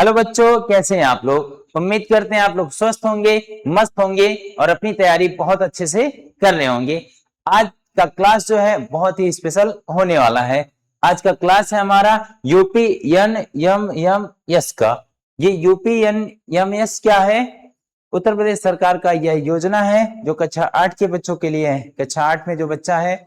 Hello बच्चों, कैसे हैं आप लोग। उम्मीद करते हैं आप लोग स्वस्थ होंगे, मस्त होंगे और अपनी तैयारी बहुत अच्छे से कर रहे होंगे। आज का क्लास जो है बहुत ही स्पेशल होने वाला है। आज का क्लास है हमारा UP N M M S का। ये यूपी एन एम एस क्या है? उत्तर प्रदेश सरकार का यह योजना है जो कक्षा 8 के बच्चों के लिए है। कक्षा 8 में जो बच्चा है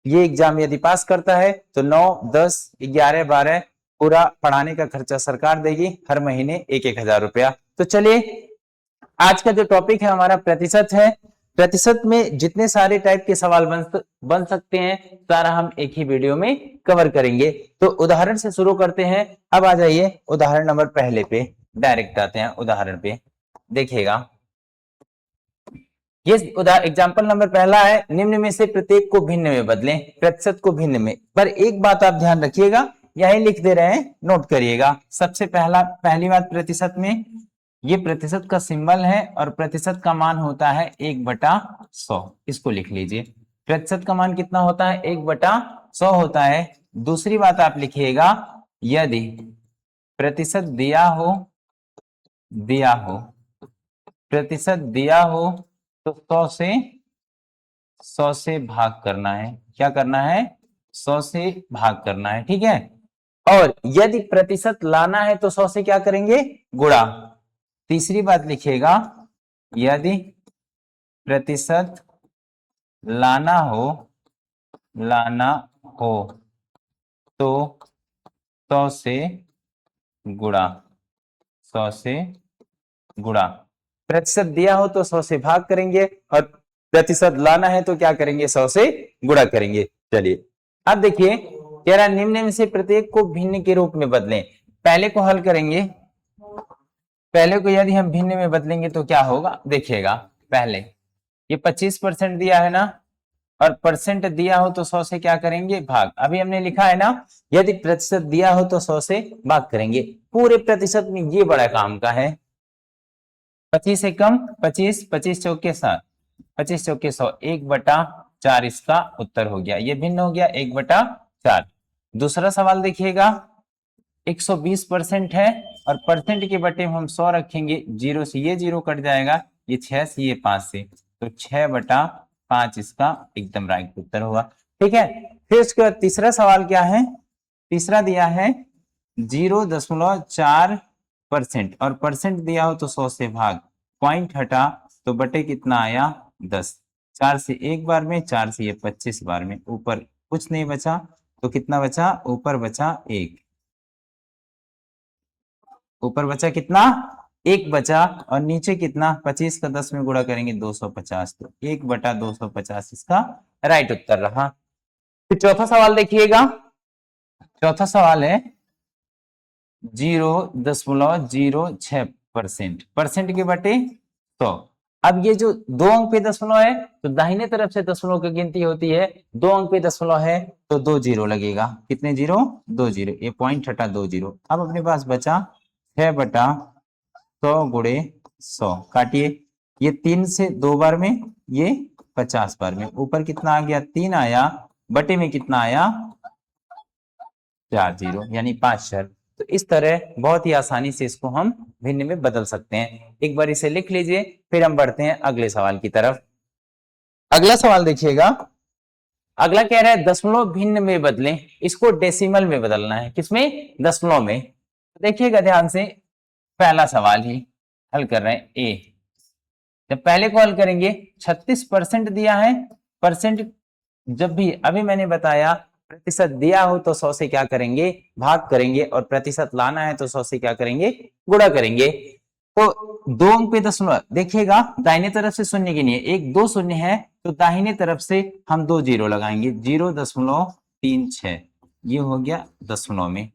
ये एग्जाम यदि पास करता है तो 9, 10, 11, 12 पूरा पढ़ाने का खर्चा सरकार देगी, हर महीने 1-1 हजार रुपया। तो चलिए, आज का जो टॉपिक है हमारा प्रतिशत है। प्रतिशत में जितने सारे टाइप के सवाल बन सकते हैं सारा हम एक ही वीडियो में कवर करेंगे। तो उदाहरण से शुरू करते हैं। अब आ जाइए उदाहरण नंबर पहले पे, डायरेक्ट आते हैं उदाहरण पे। देखिएगा, ये एग्जाम्पल नंबर पहला है, निम्न में से प्रत्येक को भिन्न में बदलें, प्रतिशत को भिन्न में। पर एक बात आप ध्यान रखिएगा, यही लिख दे रहे हैं, नोट करिएगा। सबसे पहली बात, प्रतिशत में ये प्रतिशत का सिंबल है और प्रतिशत का मान होता है 1/100। इसको लिख लीजिए। प्रतिशत का मान कितना होता है? 1/100 होता है। दूसरी बात आप लिखिएगा, यदि प्रतिशत दिया हो प्रतिशत दिया हो तो 100 से भाग करना है। क्या करना है? 100 से भाग करना है, ठीक है। और यदि प्रतिशत लाना है तो 100 से क्या करेंगे? गुणा। तीसरी बात लिखिएगा, यदि प्रतिशत लाना हो तो 100 से गुणा। 100 से गुणा। प्रतिशत दिया हो तो 100 से भाग करेंगे और प्रतिशत लाना है तो क्या करेंगे? 100 से गुणा करेंगे। चलिए अब देखिए, कह रहा निम्न में से प्रत्येक को भिन्न के रूप में बदलें। पहले को हल करेंगे। पहले को यदि हम भिन्न में बदलेंगे तो क्या होगा? देखिएगा, पहले ये 25% दिया है ना, और परसेंट दिया हो तो 100 से क्या करेंगे? भाग। अभी हमने लिखा है ना, यदि प्रतिशत दिया हो तो 100 से भाग करेंगे। पूरे प्रतिशत में ये बड़ा काम का है। 25 से कम 25, 25 चौके 7, 25 चौके 100, 1/4 इसका उत्तर हो गया। ये भिन्न हो गया 1/4। दूसरा सवाल देखिएगा, 120% है और परसेंट के बटे में हम 100 रखेंगे। 0 से ये 0 कट जाएगा, ये 6 से ये 5 से, तो 6/5 इसका एकदम राइट उत्तर होगा, ठीक है। फिर उसके बाद तीसरा सवाल क्या है? तीसरा दिया है 0.4% और परसेंट दिया हो तो 100 से भाग, पॉइंट हटा तो बटे कितना आया? 10। 4 से एक बार में, 4 से ये 25 बार में, ऊपर कुछ नहीं बचा तो कितना बचा? ऊपर बचा 1। ऊपर बचा कितना? 1 बचा। और नीचे कितना? 25 का 10 में गुणा करेंगे 250, तो 1/250 इसका राइट उत्तर रहा। फिर चौथा सवाल देखिएगा। चौथा सवाल है 0.06%, परसेंट के बटे 100। अब ये जो 2 अंक पे दशमलव है तो दाहिने तरफ से दशमलव की गिनती होती है। 2 अंक पे दशमलव है तो 2 जीरो लगेगा। कितने जीरो? 2 जीरो। ये पॉइंट हटा 2 जीरो। अब अपने पास बचा 6/100 गुणे 100। काटिए, ये 3 से 2 बार में, ये 50 बार में, ऊपर कितना आ गया? 3 आया, बटे में कितना आया? 4 जीरो, यानी 5 4। तो इस तरह बहुत ही आसानी से इसको हम भिन्न में बदल सकते हैं। एक बार इसे लिख लीजिए, फिर हम बढ़ते हैं अगले सवाल की तरफ। अगला सवाल देखिएगा। अगला कह रहा है दशमलव भिन्न में बदलें। इसको डेसिमल में बदलना है। किसमें? दशमलव में। देखिएगा ध्यान से, पहला सवाल ही हल कर रहे हैं। ए, जब पहले को हल करेंगे, 36% दिया है। परसेंट जब भी, अभी मैंने बताया, प्रतिशत दिया हो तो 100 से क्या करेंगे? भाग करेंगे, और प्रतिशत लाना है तो 100 से क्या करेंगे? गुणा करेंगे। तो 2 अंक पे दशमलव, देखिएगा दाहिने तरफ से शून्य गिनिए, 1 2 शून्य है तो दाहिने तरफ से हम 2 जीरो लगाएंगे, 0.36। ये हो गया दशमलव में।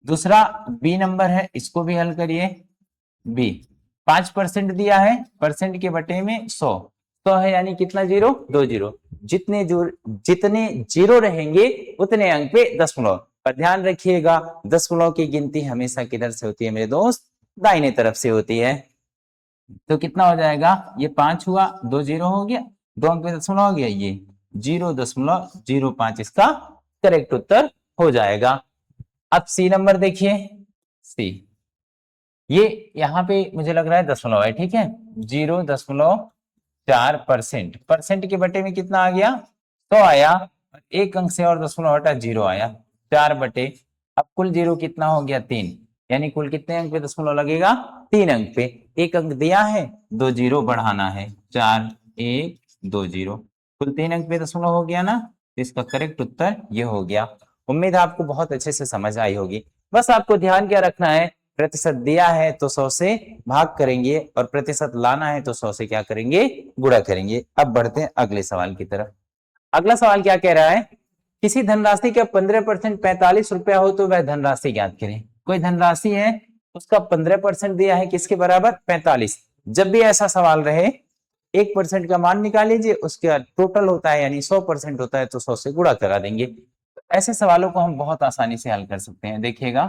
दूसरा बी नंबर है, इसको भी हल करिए। बी 5% दिया है, परसेंट के बटे में 100 है, यानी कितना जीरो? 2 जीरो। जितने जीरो रहेंगे उतने अंक पे दशमलव। पर ध्यान रखिएगा, दशमलव की गिनती हमेशा किधर से होती है मेरे दोस्त? दाहिने तरफ से होती है। तो कितना हो जाएगा? ये 5 हुआ, 2 जीरो हो गया, 2 अंक पे दशमलव हो गया, ये 0.05 इसका करेक्ट उत्तर हो जाएगा। अब सी नंबर देखिए। सी ये यहाँ पे मुझे लग रहा है दशमलव है, ठीक है। 0.4%, परसेंट के बटे में कितना आ गया, 100 आया। एक अंक से और दशमलव हटा, 0 आया, 4 बटे, अब कुल जीरो कितना हो गया, 3। यानी कुल कितने अंक पे दशमलव लगेगा, 3 अंक पे। एक अंक दिया है, 2 जीरो बढ़ाना है, 4 1 2 जीरो, कुल 3 अंक पे दशमलव हो गया ना। तो इसका करेक्ट उत्तर ये हो गया। उम्मीद है आपको बहुत अच्छे से समझ आई होगी। बस आपको ध्यान क्या रखना है, प्रतिशत दिया है तो 100 से भाग करेंगे और प्रतिशत लाना है तो 100 से क्या करेंगे, गुणा करेंगे। अब बढ़ते हैं अगले सवाल की तरफ। अगला सवाल क्या कह रहा है, किसी धनराशि का 15% 45 रुपया हो तो वह धनराशि ज्ञात करें। कोई धनराशि है, उसका 15% दिया है, किसके बराबर, 45। जब भी ऐसा सवाल रहे 1% का मान निकाल लीजिए, उसके बाद टोटल होता है यानी 100% होता है तो 100 से गुणा करा देंगे। ऐसे सवालों को हम बहुत आसानी से हल कर सकते हैं। देखिएगा,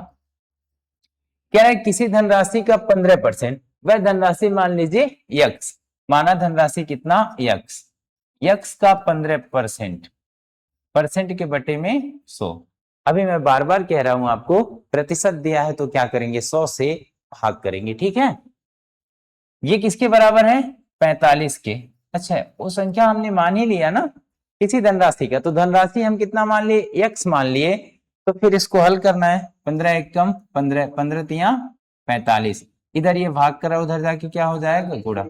कह रहा है किसी धनराशि का 15%, वह धनराशि मान लीजिए यक्स, माना धनराशि कितना, यक्स, यक्स का 15%, परसेंट के बटे में 100। अभी मैं बार बार कह रहा हूं आपको, प्रतिशत दिया है तो क्या करेंगे, 100 से भाग करेंगे, ठीक है। ये किसके बराबर है, 45 के। अच्छा, वो संख्या हमने मान ही लिया ना किसी धनराशि का, तो धनराशि हम कितना मान लिए, यक्स मान लिए। तो फिर इसको हल करना है, 15 एकम 15, 15 तिया 45, इधर ये भाग करा, उधर जाके क्या हो जाएगा, गुणा,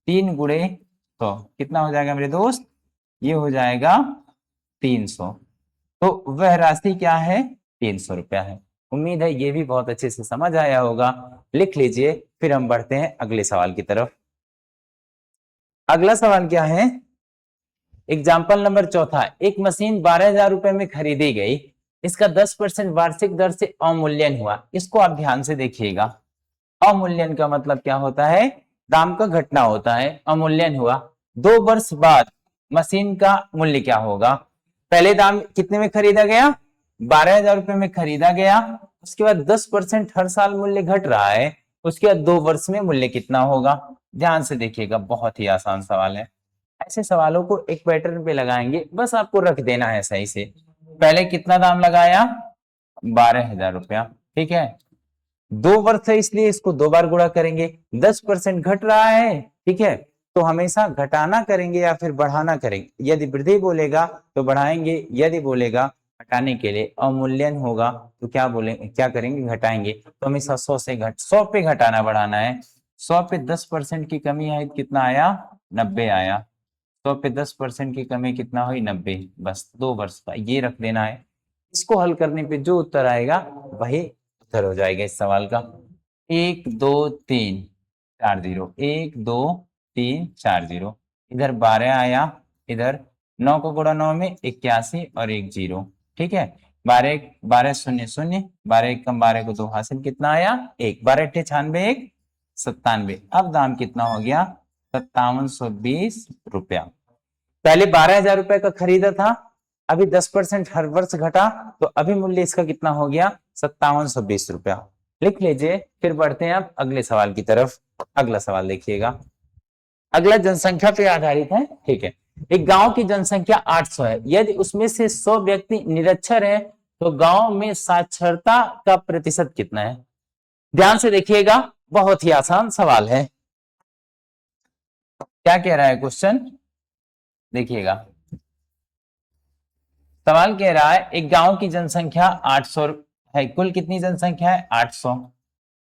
3 गुणे 100 कितना हो जाएगा मेरे दोस्त, ये हो जाएगा 300। तो वह राशि क्या है, 300 रुपया है। उम्मीद है ये भी बहुत अच्छे से समझ आया होगा। लिख लीजिए, फिर हम बढ़ते हैं अगले सवाल की तरफ। अगला सवाल क्या है, एग्जाम्पल नंबर चौथा, एक मशीन 12,000 रुपए में खरीदी गई, इसका 10% वार्षिक दर से अवमूल्यन हुआ। इसको आप ध्यान से देखिएगा, अवमूल्यन का मतलब क्या होता है, दाम का घटना होता है, अवमूल्यन हुआ। 2 वर्ष बाद मशीन का मूल्य क्या होगा, पहले दाम कितने में खरीदा गया, 12,000 रुपए में खरीदा गया, उसके बाद 10% हर साल मूल्य घट रहा है, उसके बाद 2 वर्ष में मूल्य कितना होगा। ध्यान से देखिएगा, बहुत ही आसान सवाल है। ऐसे सवालों को एक पैटर्न पे लगाएंगे, बस आपको रख देना है सही से। पहले कितना दाम लगाया, 12,000 रुपया, ठीक है। 2 वर्ष है इसलिए इसको 2 बार गुणा करेंगे, 10% घट रहा है, ठीक है। तो हमेशा घटाना करेंगे या फिर बढ़ाना करेंगे, यदि वृद्धि बोलेगा तो बढ़ाएंगे, यदि बोलेगा घटाने के लिए अवमूल्यन होगा तो क्या बोले, क्या करेंगे, घटाएंगे। तो हमेशा 100 से 100 पे घटाना बढ़ाना है। 100 पे 10% की कमी है, कितना आया, 90 आया। 100 पे 10% की कमी कितना हुई, 90। बस 2 वर्ष का ये रख देना है। इसको हल करने पे जो उत्तर आएगा वही उत्तर हो जाएगा इस सवाल का। 1 2 3 4 जीरो, 1 2 3 4 जीरो, इधर 12 आया, इधर 9 को गुणा 9 में 81 और 1 जीरो, ठीक है। 12 12 शून्य शून्य, 12 1 कम 12 को 2 हासिल, कितना आया, 1, 12 अट्ठे 96, 1 97। अब दाम कितना हो गया, 5720 रुपया। पहले 12,000 रुपए का खरीदा था, अभी 10% हर वर्ष घटा, तो अभी मूल्य इसका कितना हो गया, 5720 रुपया। लिख लीजिए, फिर बढ़ते हैं आप अगले सवाल की तरफ। अगला सवाल देखिएगा, अगला जनसंख्या पे आधारित है, ठीक है। एक गांव की जनसंख्या 800 है, यदि उसमें से 100 व्यक्ति निरक्षर हैं तो गांव में साक्षरता का प्रतिशत कितना है। ध्यान से देखिएगा, बहुत ही आसान सवाल है। क्या कह रहा है क्वेश्चन, देखिएगा। सवाल कह रहा है एक गांव की जनसंख्या 800 है, कुल कितनी जनसंख्या है, 800,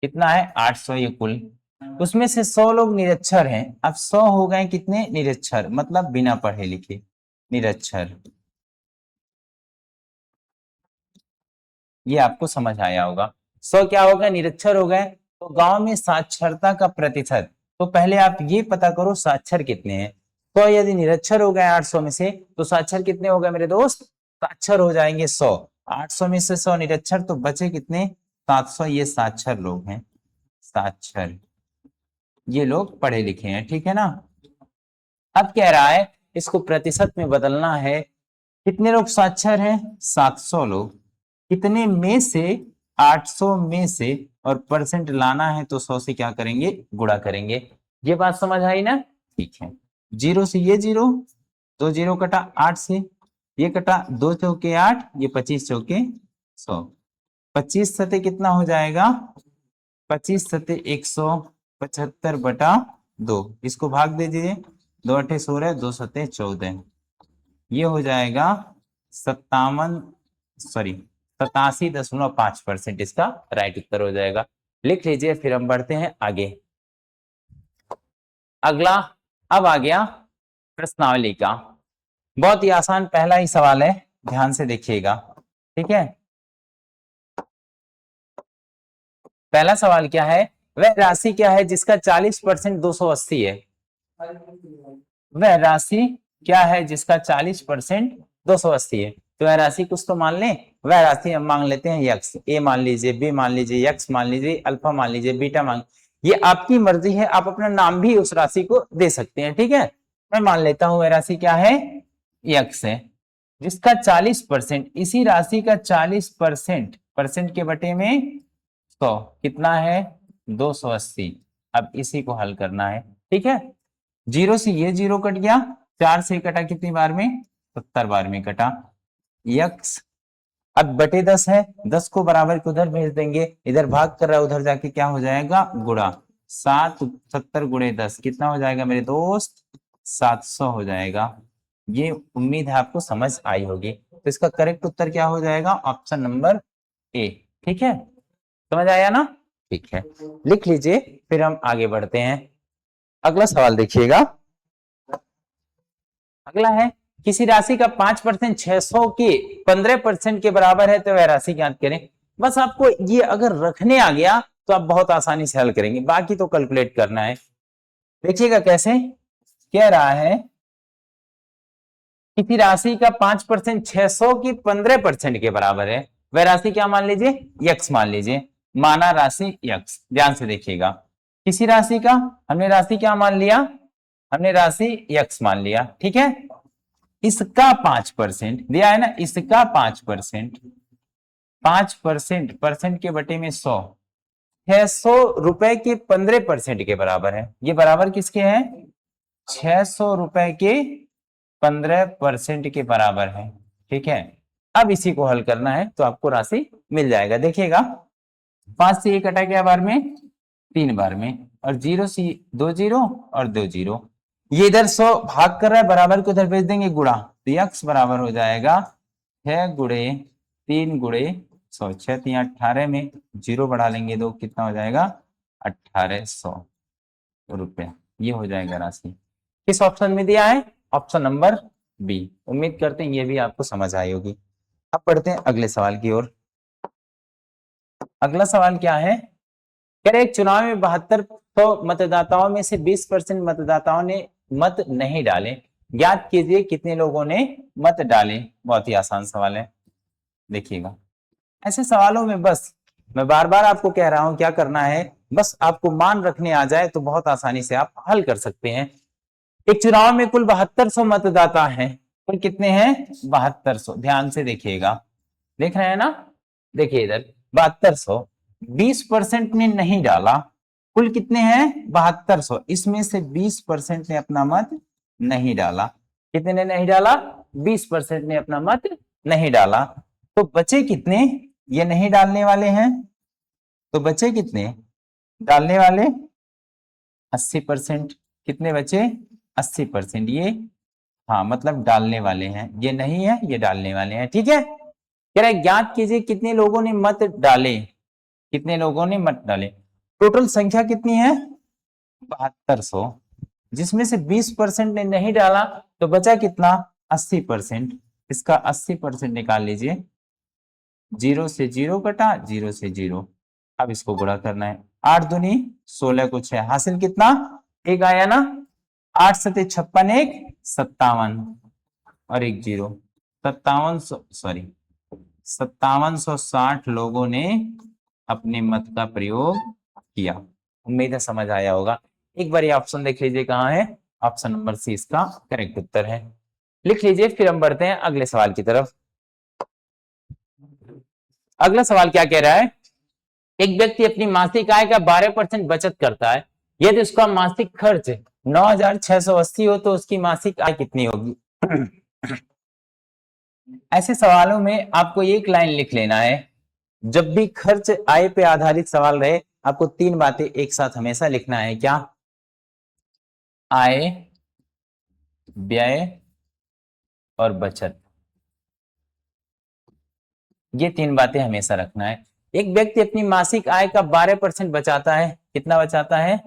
कितना है, 800 ये कुल। उसमें से 100 लोग निरक्षर हैं। अब 100 हो गए कितने, निरक्षर, मतलब बिना पढ़े लिखे, निरक्षर। ये आपको समझ आया होगा। 100 क्या हो गए, निरक्षर हो गए। तो गांव में साक्षरता का प्रतिशत, तो पहले आप ये पता करो साक्षर कितने हैं। तो यदि निरक्षर हो गए 800 में से, तो साक्षर कितने हो गए मेरे दोस्त, साक्षर हो जाएंगे 100। 800 में से 100 निरक्षर, तो बचे कितने, 700, ये साक्षर लोग हैं, साक्षर, ये लोग पढ़े लिखे हैं, ठीक है ना। अब कह रहा है इसको प्रतिशत में बदलना है, कितने लोग साक्षर हैं, 700 लोग, कितने में से, 800 में से, और परसेंट लाना है तो 100 से क्या करेंगे, गुणा करेंगे। ये बात समझ आई ना, ठीक है। जीरो से ये जीरो, 2 जीरो कटा, 8 से ये कटा, 2 चौके 8, ये 25 चौके 100, 25 सते कितना हो जाएगा, 25 सते 175/2, इसको भाग दीजिए, 2 8 16, 2 7 14, ये हो जाएगा 87.5% इसका राइट उत्तर हो जाएगा। लिख लीजिए, फिर हम बढ़ते हैं आगे। अगला अब आ गया प्रश्नावली का, बहुत ही आसान पहला ही सवाल है, ध्यान से देखिएगा। ठीक है, पहला सवाल क्या है, वह राशि क्या है जिसका 40% 280 है। वह राशि क्या है जिसका 40% 280 है। तो वह राशि कुछ तो मान लें, वह राशि हम मान लेते हैं यक्स, ए मान लीजिए, बी मान लीजिए, यक्स मान लीजिए, अल्फा मान लीजिए, बीटा मान, ये आपकी मर्जी है, आप अपना नाम भी उस राशि को दे सकते हैं। ठीक है, मैं मान लेता हूं वह राशि क्या है, यक्स है, जिसका 40%, इसी राशि का 40% परसेंट के बटे में 100 कितना है, 280। अब इसी को हल करना है। ठीक है, जीरो से ये जीरो कट गया, 4 से कटा कितनी बार में, 70 बार में कटा। यक्स अब बटे 10 है, 10 को बराबर के उधर भेज देंगे, इधर भाग कर रहा है, उधर जाके क्या हो जाएगा, गुणा। 70 गुणे 10 कितना हो जाएगा मेरे दोस्त, 700 हो जाएगा। ये उम्मीद है आपको समझ आई होगी। तो इसका करेक्ट उत्तर क्या हो जाएगा, ऑप्शन नंबर ए। ठीक है, समझ आया ना, ठीक है, लिख लीजिए, फिर हम आगे बढ़ते हैं। अगला सवाल देखिएगा, अगला है, किसी राशि का 5% 600 के 15% के बराबर है, तो वह राशि ज्ञात करें। बस आपको ये अगर रखने आ गया तो आप बहुत आसानी से हल करेंगे, बाकी तो कैलकुलेट करना है। देखिएगा कैसे, कह रहा है किसी राशि का 5% 600 की 15% के बराबर है, वह राशि क्या मान लीजिए, यक्स मान लीजिए, माना राशि यक्स। ध्यान से देखिएगा, किसी राशि का हमने राशि क्या मान लिया, हमने राशि यक्स मान लिया। ठीक है, इसका 5% दिया है ना, इसका 5%, 5% परसेंट के बटे में 100, 600 रुपए के 15% के बराबर है। ये बराबर किसके हैं, 600 रुपए के 15% के बराबर है। ठीक है, अब इसी को हल करना है तो आपको राशि मिल जाएगा। देखिएगा, 5 से 1 कटा गया बार में, 3 बार में, और 0 से 2 जीरो और 2 जीरो, ये इधर 100 भाग कर रहा है, बराबर को उधर भेज देंगे, गुणा, तो यक्स बराबर हो जाएगा 6 गुणे 3 गुणे 100, 6 3 18 में जीरो बढ़ा लेंगे 2, कितना हो जाएगा, 1800 रुपए। ये हो जाएगा राशि। किस ऑप्शन में दिया है, ऑप्शन नंबर बी। उम्मीद करते हैं ये भी आपको समझ आई होगी। अब पढ़ते हैं अगले सवाल की ओर। अगला सवाल क्या है, कह रहे एक चुनाव में 72 मतदाताओं में से 20% मतदाताओं ने मत नहीं डाले, ज्ञात कीजिए कितने लोगों ने मत डाले। बहुत ही आसान सवाल है, देखिएगा। ऐसे सवालों में बस मैं बार बार आपको कह रहा हूं, क्या करना है, बस आपको मान रखने आ जाए तो बहुत आसानी से आप हल कर सकते हैं। एक चुनाव में कुल 7200 मतदाता हैं, कुल कितने हैं, 7200। ध्यान से देखिएगा, देख रहे हैं ना, देखिए इधर 7200, 20% ने नहीं डाला, कुल कितने हैं, 7200, इसमें से 20% ने अपना मत नहीं डाला। कितने ने नहीं डाला, 20% ने अपना मत नहीं डाला, तो बचे कितने, ये नहीं डालने वाले हैं, तो बचे कितने, डालने वाले 80%। कितने बचे, 80%, ये हाँ मतलब डालने वाले हैं, ये नहीं है, ये डालने वाले हैं। ठीक है, कह रहा है ज्ञात कीजिए कितने लोगों ने मत डाले, कितने लोगों ने मत डाले। टोटल संख्या कितनी है, 7200, जिसमें से 20% ने नहीं डाला, तो बचा कितना, 80%। इसका 80% निकाल लीजिए, 0 से 0 कटा, 0 से 0। अब इसको गुणा करना है, 8 दूनी 16 को 6, हासिल कितना, एक आया ना, 8 सते 56, 1 57 और 1 जीरो, 5760 लोगों ने अपने मत का प्रयोग किया। उम्मीद है समझ आया होगा। एक बार ये ऑप्शन देख लीजिए, कहाँ है, ऑप्शन नंबर सी इसका करेक्ट उत्तर है। लिख लीजिए, फिर हम बढ़ते हैं अगले सवाल की तरफ। अगला सवाल क्या कह रहा है, एक व्यक्ति अपनी मासिक आय का 12% बचत करता है, यदि उसका मासिक खर्च 9680 हो तो उसकी मासिक आय कितनी होगी। ऐसे सवालों में आपको एक लाइन लिख लेना है, जब भी खर्च आय पे आधारित सवाल रहे आपको तीन बातें एक साथ हमेशा लिखना है। क्या? आय, व्यय और बचत। ये तीन बातें हमेशा रखना है। एक व्यक्ति अपनी मासिक आय का 12% बचाता है। कितना बचाता है?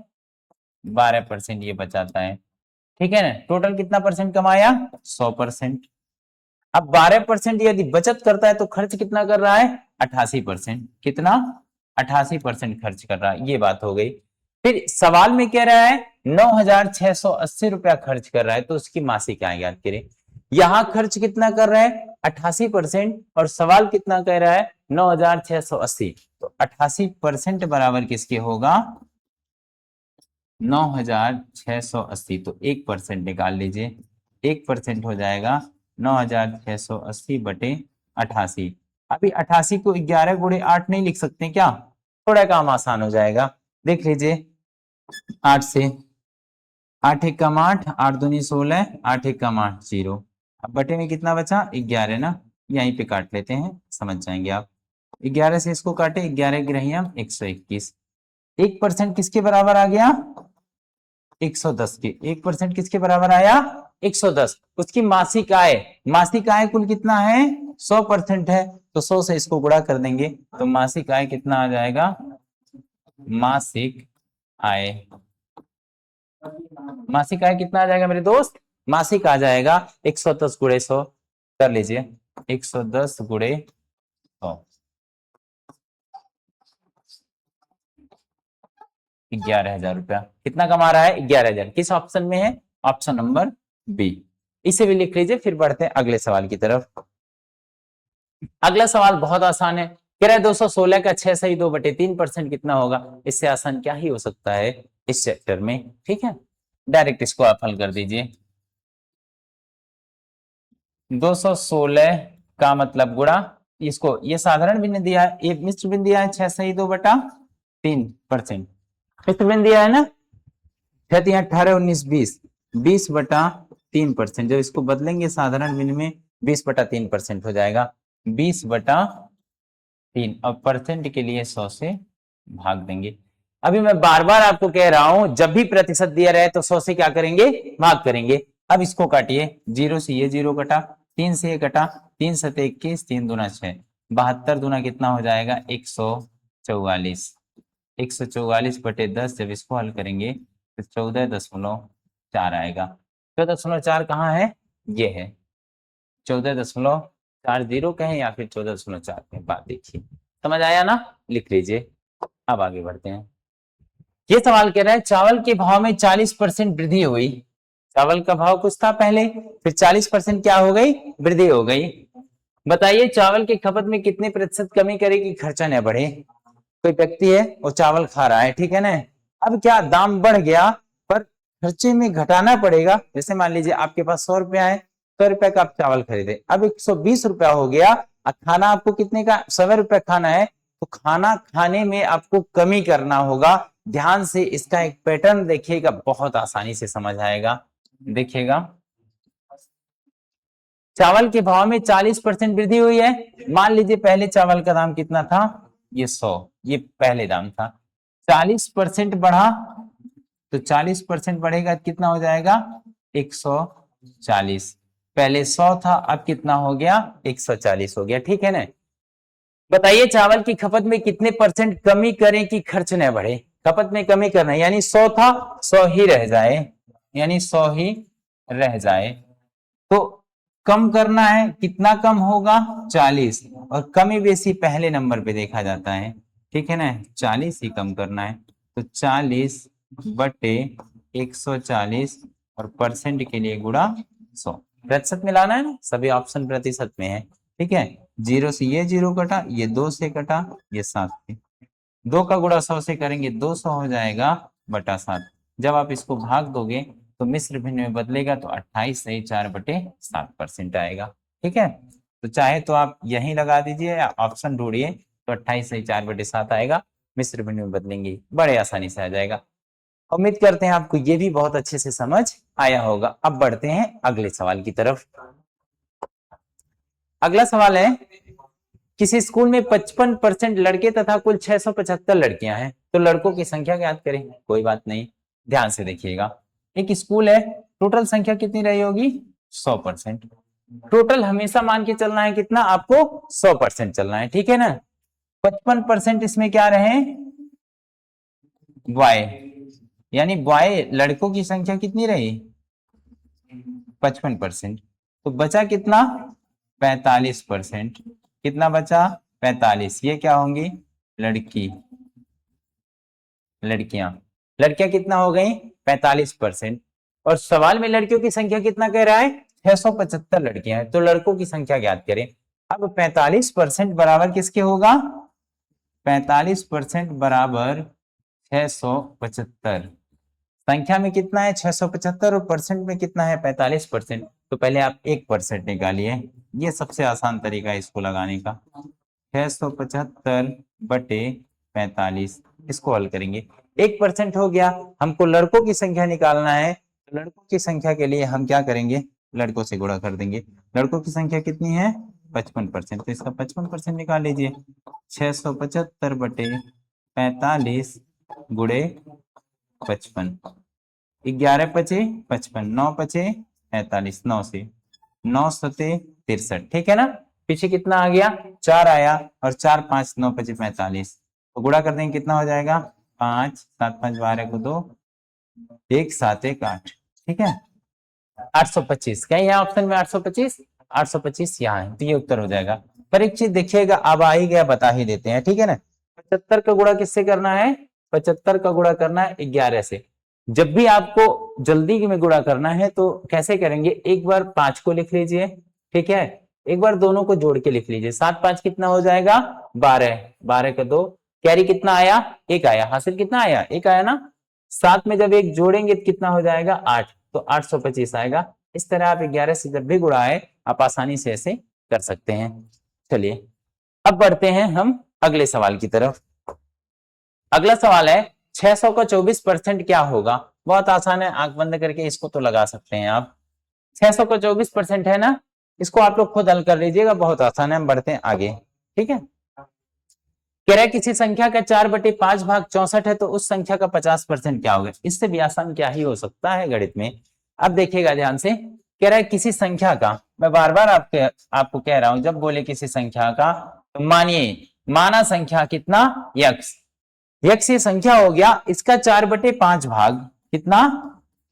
12% ये बचाता है। ठीक है ना? टोटल कितना परसेंट कमाया? 100%। अब 12% यदि बचत करता है तो खर्च कितना कर रहा है? 88%। कितना? 88% खर्च कर रहा है। ये बात हो गई। फिर सवाल में कह रहा है 9,680 रुपया खर्च कर रहा है, तो उसकी मासिक आय याद करें। यहां खर्च कितना कर रहा है? 88%। और सवाल कितना कह रहा है? 9,680। तो 88% बराबर किसके होगा? 9,680। तो 1% निकाल लीजिए। 1% हो जाएगा 9,680 बटे 88। अभी 88 को 11 गुणे 8 नहीं लिख सकते क्या? थोड़ा काम आसान हो जाएगा। देख लीजिए, 8 से 8 एक कम 8, 8 दूनी 16, 8 एक कम 8 0। अब बटे में कितना बचा? 11 ना। यहीं पे काट लेते हैं, समझ जाएंगे आप। 11 से इसको काटे, 11 गिरहियां 121। 1% किसके बराबर आ गया? 110 के। 1% किसके बराबर आया? 110। उसकी मासिक आय, मासिक आय कुल कितना है? 100% है, तो 100 से इसको गुणा कर देंगे तो मासिक आय कितना आ जाएगा? मासिक आय, मासिक आय कितना आ जाएगा मेरे दोस्त? मासिक आ जाएगा 110 गुणे 100। कर लीजिए, 110 गुणे 100, 11,000 रुपया। कितना कमा रहा है? 11,000। किस ऑप्शन में है? Option number B. इसे भी लिख लीजिए। फिर बढ़ते हैं अगले सवाल की तरफ। अगला सवाल बहुत आसान है। कह रहा है 216 का 6 सही 2/3% कितना होगा? इससे आसान क्या ही हो सकता है इस चैप्टर में। ठीक है, डायरेक्ट इसको आप हल कर दीजिए। 216 का मतलब गुणा, इसको ये साधारण भिन्न दिया है, एक मिश्र भिन्न दिया है 6 सही 2/3%। मिश्र भिन्न दिया है ना, 6 3 18 19 20, 20/3%। जब इसको बदलेंगे साधारण भिन्न में 20/3% हो जाएगा। 20/3 अब परसेंट के लिए 100 से भाग देंगे। अभी मैं बार बार आपको कह रहा हूं, जब भी प्रतिशत दिया रहे तो 100 से क्या करेंगे? भाग करेंगे। अब इसको काटिए, 0 से ये 0 कटा, 3 से ये कटा, 3 सते 21, 3 दूना 6, 72 दूना कितना हो जाएगा? 144। 144/10 जब इसको हल करेंगे तो 14.4 आएगा। 14.4 कहाँ है? ये है। 14.40 कहें या फिर 14.4 कहें, बात देखिए। समझ आया ना? लिख लीजिए। अब आगे बढ़ते हैं। ये सवाल कह रहा है चावल के भाव में 40% वृद्धि हुई। चावल का भाव कुछ था पहले, फिर 40% क्या हो गई? वृद्धि हो गई। बताइए चावल की खपत में कितने प्रतिशत कमी करेगी खर्चा न बढ़े? कोई व्यक्ति है वो चावल खा रहा है, ठीक है ना। अब क्या दाम बढ़ गया, पर खर्चे में घटाना पड़ेगा। जैसे मान लीजिए आपके पास 100 रुपया है, 100 रुपए का आप चावल खरीदे, अब 120 रुपया हो गया। और खाना आपको कितने का? 100 रुपए खाना है, तो खाना खाने में आपको कमी करना होगा। ध्यान से इसका एक पैटर्न देखिएगा, बहुत आसानी से समझ आएगा। देखिएगा, चावल के भाव में 40% वृद्धि हुई है। मान लीजिए पहले चावल का दाम कितना था? ये 100, ये पहले दाम था। 40% बढ़ा, तो 40% बढ़ेगा कितना हो जाएगा? 140। पहले 100 था, अब कितना हो गया? 140 हो गया। ठीक है ना। बताइए चावल की खपत में कितने परसेंट कमी करें कि खर्च न बढ़े? खपत में कमी करना है, यानी 100 था, 100 ही रह जाए, यानी 100 ही रह जाए। तो कम करना है, कितना कम होगा? 40। और कमी बेसी पहले नंबर पे देखा जाता है, ठीक है ना। 40 ही कम करना है, तो 40/140 और परसेंट के लिए गुणा 100। प्रतिशत में लाना है ना, सभी ऑप्शन प्रतिशत में है। ठीक है, 0 से ये 0 कटा, ये 2 से कटा, ये 7 से। 2 का गुणा 100 से करेंगे 200 हो जाएगा बटा 7। जब आप इसको भाग दोगे तो मिश्र भिन्न में बदलेगा, तो 28 सही 4/7% आएगा। ठीक है, तो चाहे तो आप यहीं लगा दीजिए या ऑप्शन ढूंढिए, तो 28 सही 4/7 आएगा। मिश्र भिन्न में बदलेंगे, बड़े आसानी से आ जाएगा। उम्मीद करते हैं आपको ये भी बहुत अच्छे से समझ आया होगा। अब बढ़ते हैं अगले सवाल की तरफ। अगला सवाल है, किसी स्कूल में 55% लड़के तथा कुल 675 लड़कियां हैं। तो लड़कों की संख्या ज्ञात करें। कोई बात नहीं, ध्यान से देखिएगा। एक स्कूल है, टोटल संख्या कितनी रही होगी? 100%। टोटल हमेशा मान के चलना है कितना? आपको 100% चलना है, ठीक है ना। 55% इसमें क्या रहे? बॉय, यानी बॉय लड़कों की संख्या कितनी रही? 55%। तो बचा कितना? 45%। कितना बचा? 45। ये क्या होंगी? लड़की, लड़कियां। लड़कियां कितना हो गई? 45%। और सवाल में लड़कियों की संख्या कितना कह रहा है? 675 लड़कियां हैं। तो लड़कों की संख्या ज्ञात करें। अब 45% बराबर किसके होगा? 45% बराबर 675। संख्या में कितना है? 675 और परसेंट में कितना है? 45%। तो पहले आप 1% निकालिए, ये सबसे आसान तरीका है इसको लगाने का। 675 बटे 45, इसको हल करेंगे। 1% हो गया। हमको लड़कों की संख्या निकालना है, तो लड़कों की संख्या के लिए हम क्या करेंगे? लड़कों से गुणा कर देंगे। लड़कों की संख्या कितनी है? 55%। तो इसका 55% निकाल लीजिए। 675 बटे 45 गुणे 55। 11 पचे 55, 9 पचे 45, 9 से 9 सते 63, ठीक है ना। पीछे कितना आ गया? 4 आया, और 4 5 9 पचे 45। तो गुणा कर देंगे, कितना हो जाएगा? 5 7 5 12 को 2, 1 7 1 8, ठीक है। 825 कहीं है ऑप्शन में? 825, 825 यहाँ है, तो ये उत्तर हो जाएगा। पर एक चीज देखिएगा, अब आ ही गया, बता ही देते हैं, ठीक है ना। 75 का गुणा किससे करना है? 75 का गुणा करना है 11 से। जब भी आपको जल्दी में गुणा करना है तो कैसे करेंगे? एक बार 5 को लिख लीजिए, ठीक है। एक बार दोनों को जोड़ के लिख लीजिए। 7 5 कितना हो जाएगा? 12, 12 का 2, कैरी कितना आया? 1 आया। हासिल कितना आया? 1 आया ना। 7 में जब 1 जोड़ेंगे तो कितना हो जाएगा? 8, तो 825 आएगा। इस तरह आप 11 से जब भी गुणा है आप आसानी से ऐसे कर सकते हैं। चलिए अब बढ़ते हैं हम अगले सवाल की तरफ। अगला सवाल है 600 का 24% क्या होगा? बहुत आसान है, आंख बंद करके इसको तो लगा सकते हैं आप। 600 का 24% है ना, इसको आप लोग खुद हल कर लीजिएगा, बहुत आसान है। हम बढ़ते हैं आगे, ठीक है। कह रहा है किसी संख्या का 4/5 भाग 64 है, तो उस संख्या का 50% क्या होगा? इससे भी आसान क्या ही हो सकता है गणित में। अब देखिएगा ध्यान से, कह रहा है किसी संख्या का, मैं बार बार आपको कह रहा हूं, जब बोले किसी संख्या का तो मानिए, माना संख्या कितना? यक्स। यक्स ये संख्या हो गया, इसका 4/5 भाग कितना?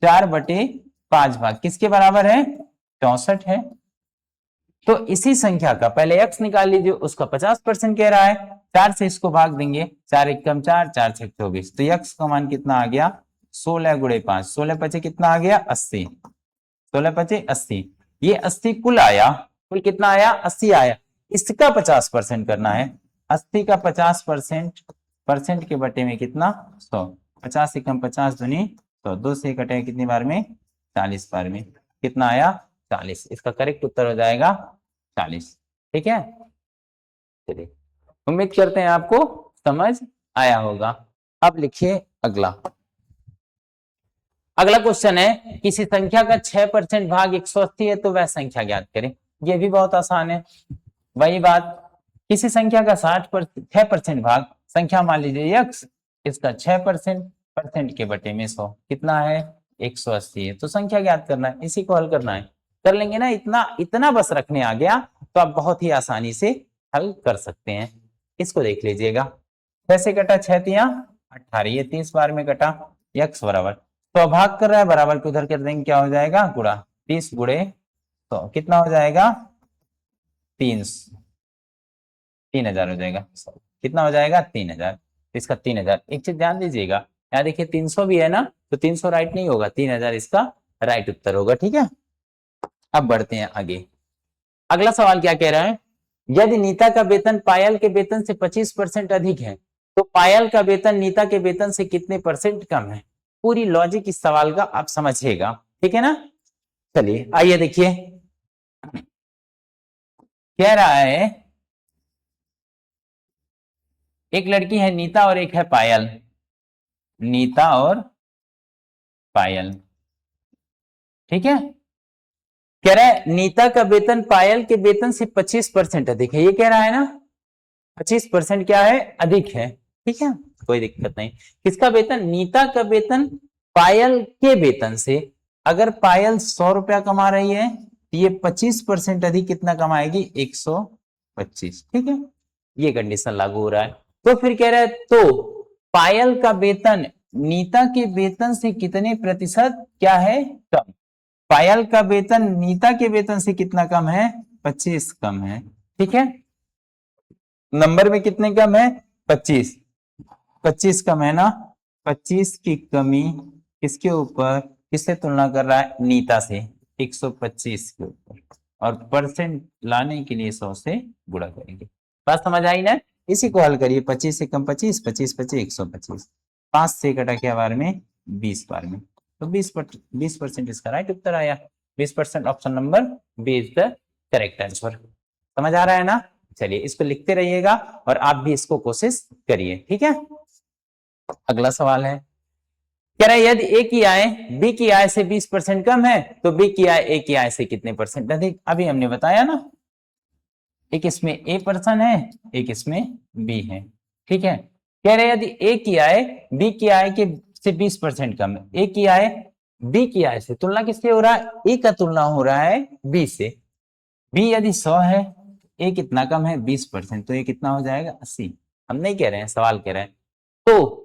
4/5 भाग किसके बराबर है? 64 है। तो इसी संख्या का पहले एक्स निकाल लीजिए, उसका 50% कह रहा है। 4 से इसको भाग देंगे, 4 एकम 4, 4 6 24, तो एक्स का मान कितना आ गया? 16 गुणे 5, 16 पचे कितना आ गया? 80, 16 पचे 80। ये 80 कुल आया, कुल कितना आया? 80 आया। इसका 50% करना है। 80 का 50% परसेंट के बटे में कितना? 100। 50 एकम 50 दूनी 100, 2 से कटे कितनी बार में? 40 बार में। कितना आया? 40। इसका करेक्ट उत्तर हो जाएगा 40, ठीक है। चलिए उम्मीद करते हैं आपको समझ आया होगा। अब लिखिए अगला। अगला क्वेश्चन है किसी संख्या का 6% भाग 180 है, तो वह संख्या ज्ञात करें। ये भी बहुत आसान है। वही बात, किसी संख्या का 6% भाग, संख्या मान लीजिए यक्स, इसका 6% परसेंट के बटे में 100 कितना है? 180 है। तो संख्या ज्ञात करना है, इसी को हल करना है। कर लेंगे ना, इतना इतना बस रखने आ गया तो आप बहुत ही आसानी से हल कर सकते हैं। इसको देख लीजिएगा, 6 से कटा 6 तिया 18, ये 30 बार में कटा। यक्स बराबर, तो भाग कर रहा है, बराबर को उधर कर देंगे, क्या हो जाएगा? गुणा। 30 गुणे 100 कितना हो जाएगा? 3000 हो जाएगा। कितना हो जाएगा? 3000। इसका 3000। एक चीज ध्यान दीजिएगा, यहाँ देखिए 300 भी है ना, तो 300 राइट नहीं होगा, 3000 इसका राइट उत्तर होगा, ठीक है। अब बढ़ते हैं आगे। अगला सवाल क्या कह रहा है? यदि नीता का वेतन पायल के वेतन से 25% अधिक है, तो पायल का वेतन नीता के वेतन से कितने परसेंट कम है? पूरी लॉजिक इस सवाल का आप समझिएगा, ठीक है ना। चलिए आइए देखिए, कह रहा है एक लड़की है नीता और एक है पायल। नीता और पायल, ठीक है। कह रहा है नीता का वेतन पायल के वेतन से 25% अधिक है, ये कह रहा है ना। 25% क्या है? अधिक है। ठीक है, कोई दिक्कत नहीं। किसका वेतन? नीता का वेतन पायल के वेतन से। अगर पायल 100 रुपया कमा रही है तो ये 25% अधिक कितना कमाएगी? 125। ठीक है, ये कंडीशन लागू हो रहा है। तो फिर कह रहा है तो पायल का वेतन नीता के वेतन से कितने प्रतिशत क्या है? कम। पायल का वेतन नीता के वेतन से कितना कम है? 25 कम है। ठीक है, नंबर में कितने कम है? 25। 25 कम है ना? 25 की कमी किसके ऊपर? किससे तुलना कर रहा है? नीता से। 125 के ऊपर, और परसेंट लाने के लिए 100 से गुणा करेंगे। बात समझ आई ना? इसी को हल करिए। 25 से कम 25, 25 25 125, 5 से कटा क्या बार में? 20 बार में। तो 20% इसका राइट उत्तर आया। 20%, option number B is the correct answer. समझ आ रहा है ना? चलिए इसको लिखते रहिएगा और आप भी इसको कोशिश करिए। ठीक है, अगला सवाल है, कह रहा है यदि ए की आय बी की आय से 20% कम है तो बी की आय ए की आय से कितने परसेंट अधिक? अभी हमने बताया ना, एक इसमें ए पर्सन है, एक इसमें बी है। ठीक है, कह रहे यदि ए की आय बी की आय के से 20% कम है, ए की आय बी की आय से, तुलना किससे हो रहा है? ए का तुलना हो रहा है बी से। बी यदि 100 है, ए कितना कम है? 20%, तो ये कितना हो जाएगा? 80। हम नहीं कह रहे हैं, सवाल कह रहे हैं। तो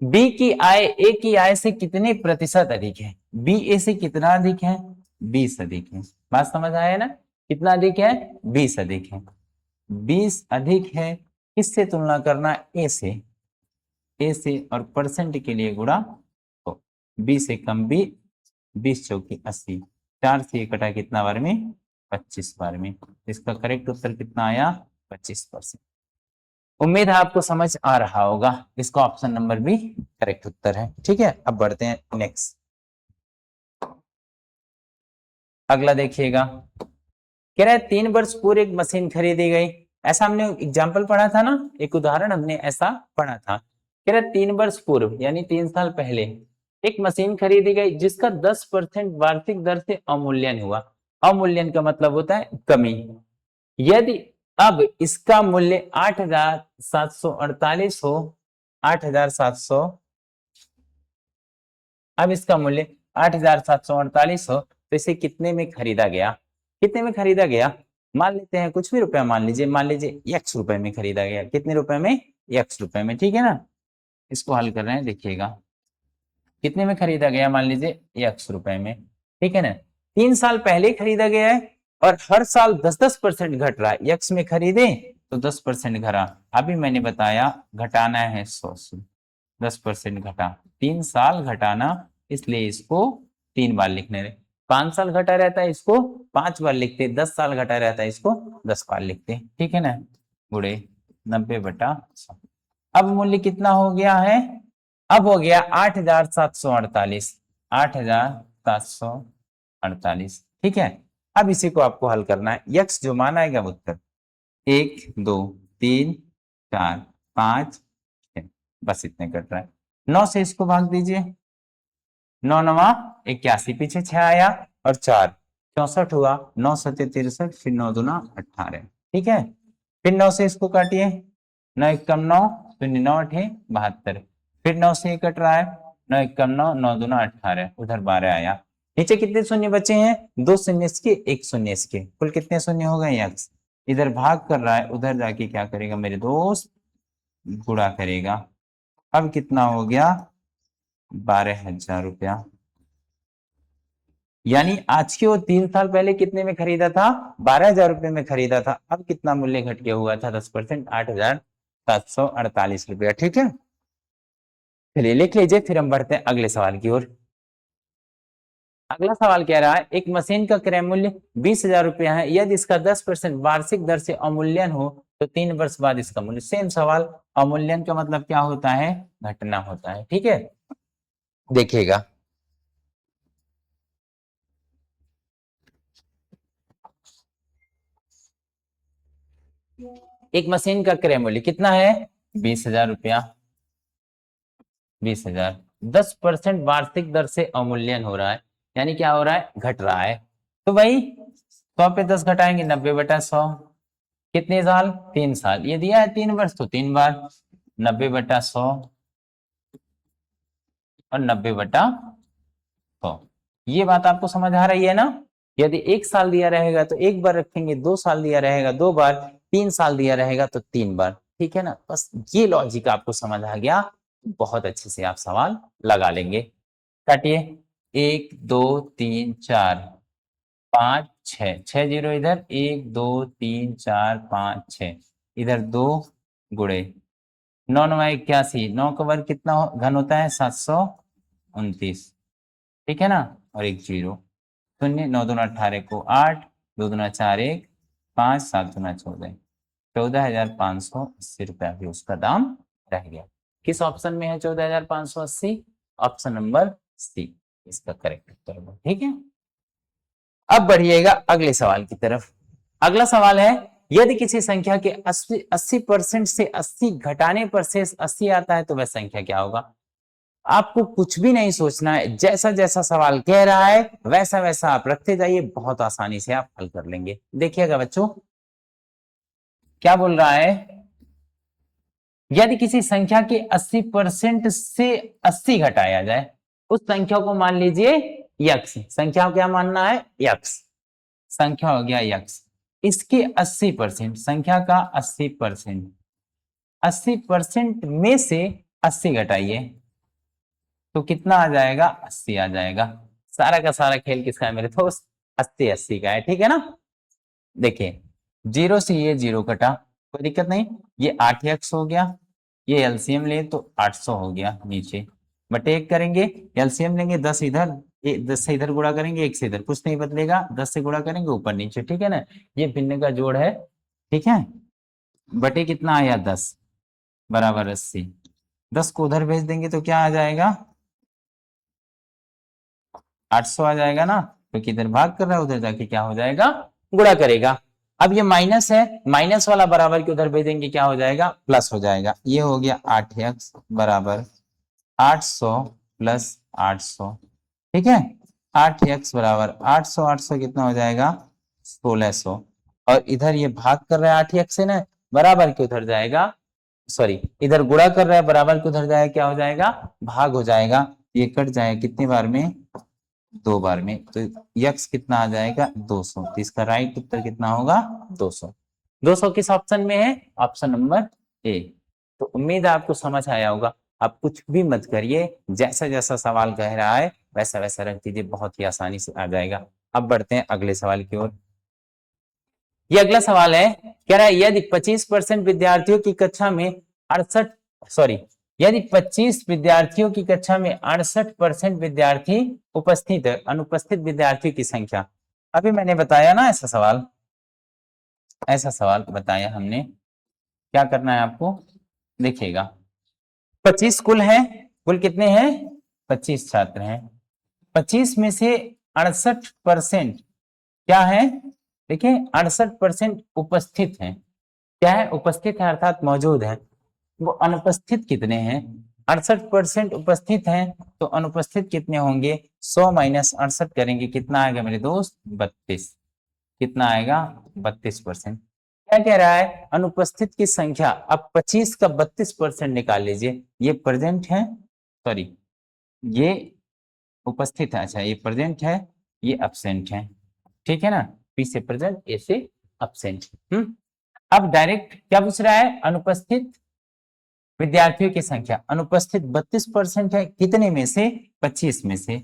बी की आय ए की आय से कितने प्रतिशत अधिक है? बी ए से कितना अधिक है? 20 अधिक है। बात समझ आया ना? कितना अधिक है? 20 अधिक है। 20 अधिक है, किससे तुलना करना? ए से। ए से और परसेंट के लिए गुणा, तो 20 से कम बी, 20 चौकी 80, 4 से कटा कितना बार में? 25 बार में। इसका करेक्ट उत्तर कितना आया? 25%। उम्मीद है आपको समझ आ रहा होगा। इसका ऑप्शन नंबर बी करेक्ट उत्तर है। ठीक है, अब बढ़ते हैं नेक्स्ट। अगला देखिएगा, कह रहा है 3 वर्ष पूर्व एक मशीन खरीदी गई। ऐसा हमने एग्जाम्पल पढ़ा था ना, एक उदाहरण हमने ऐसा पढ़ा था। कह रहा है 3 वर्ष पूर्व यानी 3 साल पहले एक मशीन खरीदी गई जिसका 10% वार्षिक दर से अवमूल्यन हुआ। अवमूल्यन का मतलब होता है कमी। यदि अब इसका मूल्य 8,748 हो, 8,700, अब इसका मूल्य 8,748 हो तो इसे कितने में खरीदा गया? कितने में खरीदा गया? मान लेते हैं कुछ भी रुपया मान लीजिए, मान लीजिए x रुपए में खरीदा गया। कितने रुपए में? x रुपए में। ठीक है ना, इसको हल कर रहे हैं, देखिएगा कितने में खरीदा गया? मान लीजिए x रुपए में। ठीक है ना, 3 साल पहले खरीदा गया है और हर साल 10-10% घट रहा है। x में खरीदे तो 10% घटा, अभी मैंने बताया घटाना है 100 से, 10% घटा, 3 साल घटाना, इसलिए इसको 3 बार लिखने रहे। 5 साल घटा रहता है इसको 5 बार लिखते, 10 साल घटा रहता है इसको 10 बार लिखते। ठीक है ना, गुड़े 90/100। अब मूल्य कितना हो गया है? अब हो गया 8,748, 8,748। ठीक है, अब इसी को आपको हल करना है। यक्स जो मान आएगा उत्तर 1 2 3 4 5 6, बस इतने कट रहा है। 9 से इसको भाग दीजिए, 9 9 81, पीछे 6 आया और 4 64 हुआ, 9 7 63, फिर 9 2 18। ठीक है, फिर 9 से इसको काटिए, 9 1 9, शून्य 9 8 72, फिर 9 से कट रहा है, 9 1 9, 9 2 18, उधर 12 आया। नीचे कितने शून्य बचे हैं? 2 शून्य इसके, 1 शून्य इसके, कुल कितने शून्य हो गए? यक्स इधर भाग कर रहा है, उधर जाके क्या करेगा मेरे दोस्त? गुणा करेगा। अब कितना हो गया? 12,000 रुपया। यानी आज के वो 3 साल पहले कितने में खरीदा था? 12,000 रुपए में खरीदा था। अब कितना मूल्य घट गया हुआ था? 10%, 8,748 रुपया। ठीक है, चलिए लिख लीजिए, फिर हम बढ़ते हैं अगले सवाल की ओर। अगला सवाल कह रहा है एक मशीन का क्रय मूल्य 20,000 रुपया है, यदि इसका 10% वार्षिक दर से अवमूल्यन हो तो 3 वर्ष बाद इसका मूल्य। सेम सवाल, अवमूल्यन का मतलब क्या होता है? घटना होता है। ठीक है, देखिएगा एक मशीन का क्रय मूल्य कितना है? 20,000 रुपया। 20,000, 10% वार्षिक दर से अवमूल्यन हो रहा है, यानी क्या हो रहा है? घट रहा है। तो भाई 100 पे 10 घटाएंगे, 90/100। कितने साल? 3 साल। ये दिया है 3 वर्ष तो 3 बार। 90/100 और 90/100। ये बात आपको समझ आ रही है ना? यदि 1 साल दिया रहेगा तो 1 बार रखेंगे, 2 साल दिया रहेगा 2 बार, 3 साल दिया रहेगा तो 3 बार। ठीक है ना? बस ये लॉजिक आपको समझ आ गया, बहुत अच्छे से आप सवाल लगा लेंगे। काटिए, 1 2 3 4 5 6, 6 जीरो इधर, 1 2 3 4 5 6, इधर 2 गुणे 9 9 81, 9 का वर्ग कितना घन होता है? 729। ठीक है ना? और एक जीरो, शून्य, 9 दूना 18 को 8, 2 दूना 4 1, 5 7 दूना 14, 14,580 रुपया भी उसका दाम रह गया। किस ऑप्शन में है 14,580? ऑप्शन नंबर सी इसका करेक्ट उत्तर होगा। ठीक है, अब बढ़िएगा अगले सवाल की तरफ। अगला सवाल है, यदि किसी संख्या के 80% से 80 घटाने पर शेष 80 आता है तो वह संख्या क्या होगा? आपको कुछ भी नहीं सोचना है, जैसा जैसा सवाल कह रहा है वैसा वैसा आप रखते जाइए, बहुत आसानी से आप हल कर लेंगे। देखिएगा बच्चों, क्या बोल रहा है, यदि किसी संख्या के 80% से 80 घटाया जाए, उस संख्या को मान लीजिए यक्स। संख्या को क्या मानना है? यक्स। संख्या हो गया यक्स, इसके 80%, संख्या का 80%, 80% में से 80 घटाइए तो कितना आ जाएगा? 80 आ जाएगा। सारा का सारा खेल किसका है मेरे दोस्त? 80 80 का है। ठीक है ना? देखिए, जीरो से ये जीरो कटा, कोई दिक्कत नहीं, ये 8x हो गया, ये एलसीएम ले तो 800 हो गया नीचे, बटे 1 करेंगे, एलसीएम लेंगे 10 इधर, 10 से इधर गुणा करेंगे, 1 से इधर, कुछ नहीं बदलेगा, 10 से गुणा करेंगे ऊपर नीचे। ठीक है ना? ये भिन्न का जोड़ है। ठीक है, बटे कितना आया? 10 बराबर 80। 10 को उधर भेज देंगे तो क्या आ जाएगा? 800 आ जाएगा ना, क्योंकि इधर भाग कर रहा है, उधर जाके क्या हो जाएगा? गुणा करेगा। अब ये माइनस है, माइनस वाला बराबर के उधर भेजेंगे, क्या हो जाएगा? प्लस हो जाएगा। ये हो गया 8x बराबर 800 प्लस 800। ठीक है, 8x बराबर 800, 800 कितना हो जाएगा? 1600। और इधर ये भाग कर रहा है 8x से ना, बराबर के उधर जाएगा, सॉरी इधर गुणा कर रहा है, बराबर के उधर जाएगा, क्या हो जाएगा? भाग हो जाएगा। ये कट जाएगा कितनी बार में? 2 बार में। तो यक्स कितना आ जाएगा? 200। तो इसका राइट उत्तर कितना होगा? 200। 200 किस ऑप्शन में है? Option number A. तो उम्मीद है आपको समझ आया होगा। आप कुछ भी मत करिए, जैसा जैसा सवाल कह रहा है वैसा वैसा रख दीजिए, बहुत ही आसानी से आ जाएगा। अब बढ़ते हैं अगले सवाल की ओर। ये अगला सवाल है, कह रहा है यदि 25% विद्यार्थियों की कक्षा में 68, सॉरी, यदि 25 विद्यार्थियों की कक्षा में 68% विद्यार्थी उपस्थित है, अनुपस्थित विद्यार्थियों की संख्या। अभी मैंने बताया ना ऐसा सवाल, ऐसा सवाल बताया हमने। क्या करना है आपको? देखिएगा, 25 कुल है, कुल कितने हैं? 25 छात्र हैं। 25 में से 68% क्या है? देखिए 68% उपस्थित हैं। क्या है? उपस्थित है अर्थात मौजूद है। वो अनुपस्थित कितने हैं? 68% उपस्थित हैं, तो अनुपस्थित कितने होंगे? 100 माइनस 68 करेंगे, कितना आएगा मेरे दोस्त? 32। कितना आएगा? 32%। क्या कह रहा है? अनुपस्थित की संख्या। अब 25 का 32% निकाल लीजिए। ये प्रेजेंट है, सॉरी ये उपस्थित है, अच्छा ये प्रेजेंट है, ये अब्सेंट है। ठीक है ना? पी से प्रेजेंट, ए से अब्सेंट। अब डायरेक्ट क्या पूछ रहा है? अनुपस्थित विद्यार्थियों की संख्या। अनुपस्थित 32% है, कितने में से? 25 में से।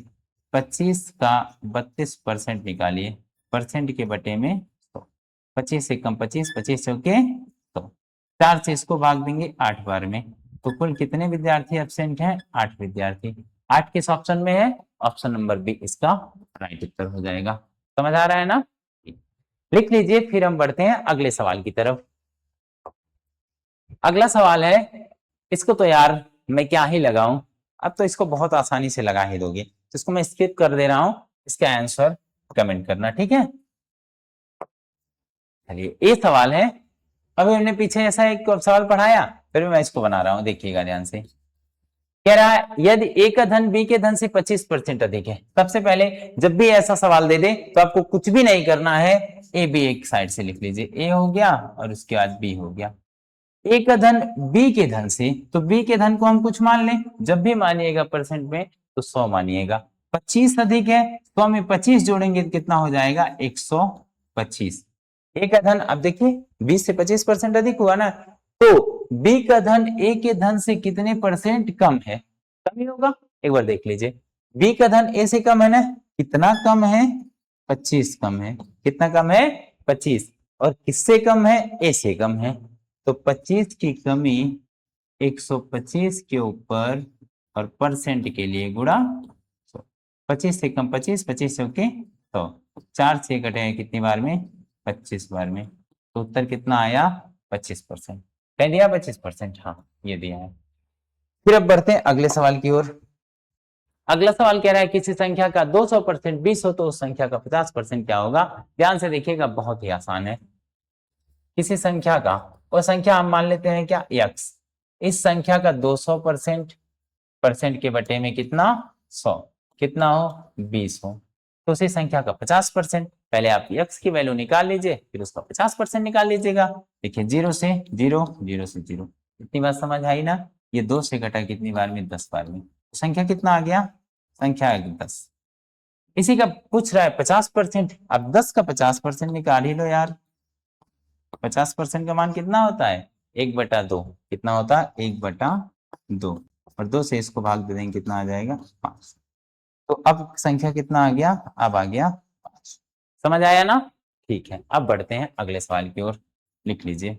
25 का 32% निकालिए, परसेंट के बटे में 100। 25 से कम 25, 25 चौके 100। 4 से इसको भाग देंगे 8 बार में, तो कुल कितने विद्यार्थी एब्सेंट हैं? 8 विद्यार्थी। 8 किस ऑप्शन में है? ऑप्शन नंबर बी इसका राइट उत्तर हो जाएगा। समझ आ रहा है ना? लिख लीजिए, फिर हम बढ़ते हैं अगले सवाल की तरफ। अगला सवाल है, इसको तो यार मैं क्या ही लगाऊं, अब तो इसको बहुत आसानी से लगा ही दोगे, तो इसको मैं स्किप कर दे रहा हूं। इसका आंसर कमेंट करना, ठीक है? चलिए, ये सवाल है, अभी हमने पीछे ऐसा एक सवाल पढ़ाया, फिर मैं इसको बना रहा हूं, देखिएगा ध्यान से। कह रहा है यदि ए का धन बी के धन से 25% अधिक है। सबसे पहले जब भी ऐसा सवाल दे दे तो आपको कुछ भी नहीं करना है, ए बी एक साइड से लिख लीजिए। ए हो गया और उसके बाद बी हो गया। ए का धन बी के धन से, तो बी के धन को हम कुछ मान लें, जब भी मानिएगा परसेंट में तो 100 मानिएगा। 25 अधिक है, 100 में 25 जोड़ेंगे तो कितना हो जाएगा 125। ए का धन, अब देखिए 20 से 25% अधिक हुआ ना, तो बी का धन ए के धन से कितने परसेंट कम है, कम ही होगा। एक बार देख लीजिए, बी का धन ए से कम है ना, कितना कम है 25 कम है, कितना कम है 25, और किससे कम है ए से कम है, तो 25 की कमी 125 के ऊपर और परसेंट के लिए गुणा 25 से कम 25, 25 से ओके, तो 4 से कटे कितनी बार में 25 बार में, तो उत्तर कितना आया 25%। कह दिया 25%, हाँ ये दिया है। फिर अब बढ़ते हैं अगले सवाल की ओर। अगला सवाल कह रहा है किसी संख्या का 200% 20 हो तो उस संख्या का 50% क्या होगा। ध्यान से देखिएगा, बहुत ही आसान है। किसी संख्या का, और संख्या हम मान लेते हैं क्या x, इस संख्या का 200% परसेंट के बटे में कितना 100, कितना हो 20 हो, तो उसी संख्या का 50%, पहले आप x की वैल्यू निकाल लीजिए फिर उसका 50% निकाल लीजिएगा। देखिए 0 से 0, 0 से 0, इतनी बात समझ आई ना। ये 2 से घटा कितनी बार में 10 बार में, तो संख्या कितना आ गया, संख्या आ गई 10। इसी का पूछ रहा है 50%, अब 10 का 50% निकाल ही लो यार। 50% का मान कितना होता है 1/2, कितना होता है 1/2, और 2 से इसको भाग दे देंगे कितना आ जाएगा 5। तो अब संख्या कितना आ गया, अब आ गया 5। समझ आया ना, ठीक है। अब बढ़ते हैं अगले सवाल की ओर, लिख लीजिए।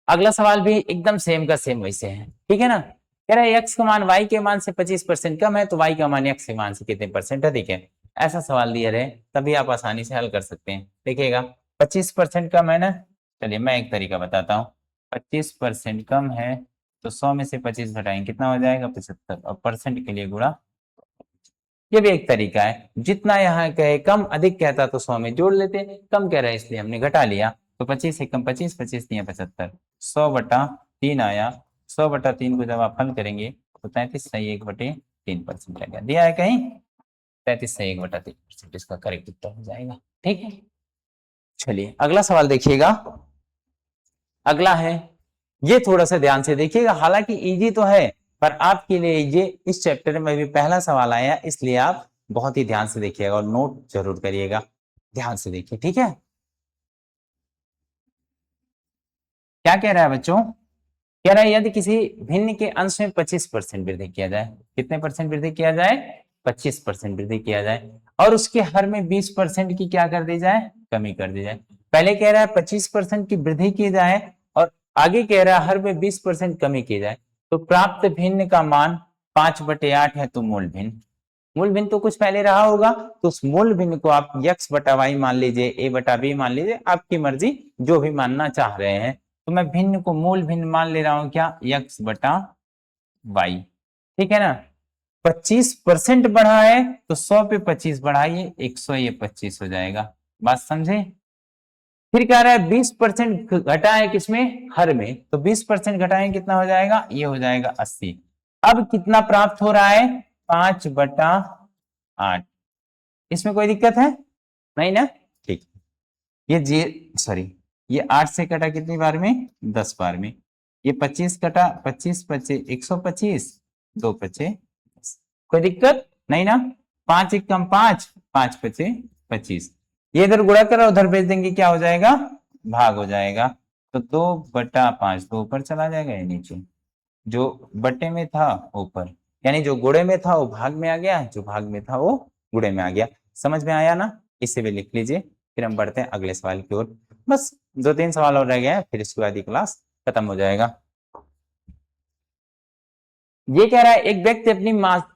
अगला सवाल भी एकदम सेम का सेम वैसे है, ठीक है ना। कह रहा है x का मान y के मान से 25% कम है तो y का मान x के मान से कितने परसेंट अधिक है। ऐसा सवाल दिया रहे तभी आप आसानी से हल कर सकते हैं। देखिएगा 25% कम है ना, चलिए मैं एक तरीका बताता हूँ। 25% कम है तो 100 में से 25 घटाएंगे कितना हो जाएगा 75, और परसेंट के लिए गुणा, ये भी एक तरीका है। जितना यहाँ कहे कम, अधिक कहता तो 100 में जोड़ लेते, कम कह रहा है इसलिए हमने घटा लिया, तो 25 से कम 25, 25 दिया 75, 100/3 आया। 100/3 को जब आप हल करेंगे तो 33 सही 1/3% आ गया। दिया है कहीं 33 सही 1/3%, इसका करेक्ट उत्तर हो जाएगा। ठीक है, चलिए अगला सवाल देखिएगा। अगला है, ये थोड़ा सा ध्यान से देखिएगा, हालांकि इजी तो है पर आपके लिए ये इस चैप्टर में भी पहला सवाल आया, इसलिए आप बहुत ही ध्यान से देखिएगा और नोट जरूर करिएगा। ध्यान से देखिए, ठीक है। क्या कह रहा है बच्चों, कह रहा है यदि किसी भिन्न के अंश में 25% वृद्धि किया जाए, कितने परसेंट वृद्धि किया जाए 25% वृद्धि किया जाए, और उसके हर में 20% की क्या कर दी जाए, कमी कर दी जाए। पहले कह रहा है 25% की वृद्धि की जाए और आगे कह रहा है हर में 20% कमी की जाए, तो प्राप्त भिन्न का मान 5/8 है, तो मूल भिन्न, मूल भिन्न तो कुछ पहले रहा होगा, तो उस मूल भिन्न को आप x/y मान लीजिए, a/b मान लीजिए, आपकी मर्जी जो भी मानना चाह रहे हैं। तो मैं भिन्न को मूल भिन्न मान ले रहा हूं क्या x/y, ठीक है ना। 25% बढ़ा है तो 100 पे 25 बढ़ाइए 100, ये 25 हो जाएगा, बात समझे। फिर कह रहा है 20% घटा है किसमें, हर में, तो 20% घटाएं कितना हो जाएगा, ये हो जाएगा 80। अब कितना प्राप्त हो रहा है 5/8, इसमें कोई दिक्कत है नहीं ना, ठीक। ये जी सॉरी, ये 8 से कटा कितनी बार में 10 बार में, ये 25 कटा 25 25 125, 2 पचे 10, कोई दिक्कत नहीं ना। 5 1 कम 5, 5 पचे 25, ये इधर गुणा करा उधर भेज देंगे क्या हो जाएगा भाग हो जाएगा, तो 2/5, तो ऊपर चला जाएगा ये नीचे, जो बटे में था ऊपर, यानी जो गुणे में था वो भाग में आ गया, जो भाग में था वो गुणे में आ गया। समझ में आया ना, इसे भी लिख लीजिए। फिर हम बढ़ते हैं अगले सवाल की ओर, बस 2-3 सवाल और रह गए हैं फिर इसके बाद ही क्लास खत्म हो जाएगा। ये कह रहा है एक व्यक्ति